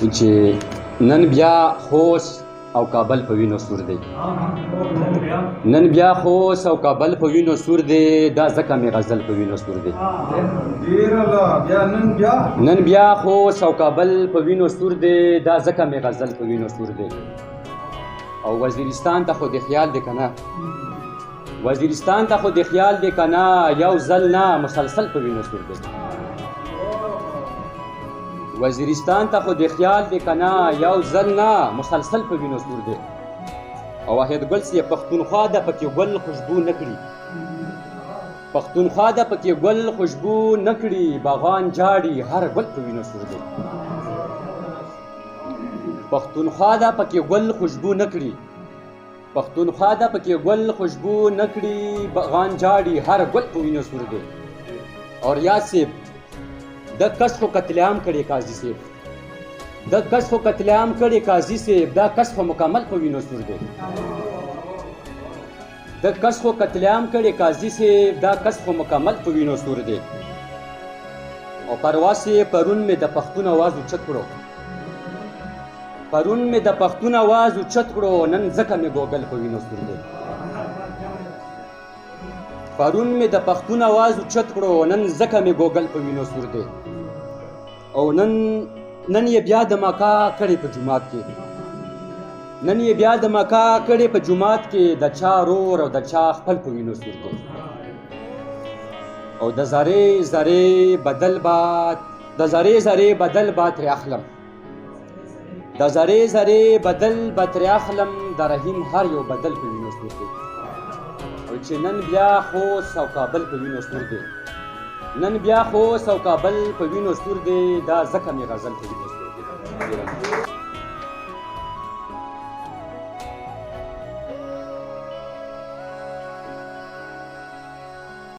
چې نن بیا خوست او کابل په وینو سور دی. نن بیا خوست او کابل په وینو سور دی، دا ځکه مې غزل په وینو سور دی. نن بیا خوست او کابل په وینو سور دی، دا ځکه مې غزل په وینو سور دی. او وزیرستان ته خو د خیال دی کنه، وزیرستان ته خو د خیال دی کنه، یو ځل نه مسلسل په وینو سور دی. وزیرستان ته خو د خیال دی کنه، یو ځل نه مسلسل په وینو سور دی. او واحد ګل سي پښتونخوا ده پکې ګل خوشبو نه کړي، پښتونخوا ده پکې ګل خوشبو نه کړي، باغان جاړي هر ګل په وینو سور دی. پښتونخوا ده پکې ګل خوشبو نه کړي، پښتونخوا ده پکې ګل خوشبو نه کړي، باغان جاړي هر ګل په وینو سور دی. اور یاد صاحب د کس خو قتل عام کړي قاضي صاحب، د کس خو قتل عام کړي قاضي صاحب، دا کس خو مکمل په وینو سور دی. د کس خو قتل عام کړي قاضي صاحب، دا کس خو مکمل په وینو سور دی. او پرواز پرون مې د پښتون आवाज اوچت کړو، پرون مې د پښتون आवाज اوچت کړو، نن ځکه مې ګوګل په وینو سور دی. پرون مې د پښتون आवाज اوچت کړو، نن ځکه مې ګوګل په وینو سور دی. او نن یې بیا د مکا کړې په جومات کې، نن یې بیا د مکا کړې په جومات کې، د چا رور او د چا خپل په وینو سور دی. او د زارې زارې بدل باد، د زارې زارې بدل باد ترې اخلم، د زارې زارې بدل به ترې اخلم، د رحیم هر یو بدل په وینو سور دی. او چې نن بیا خوست او کابل په وینو سور دی، نن بیا خوست او کابل په وینو سور دی، دا ځکه مې غزل په وینو سور دی.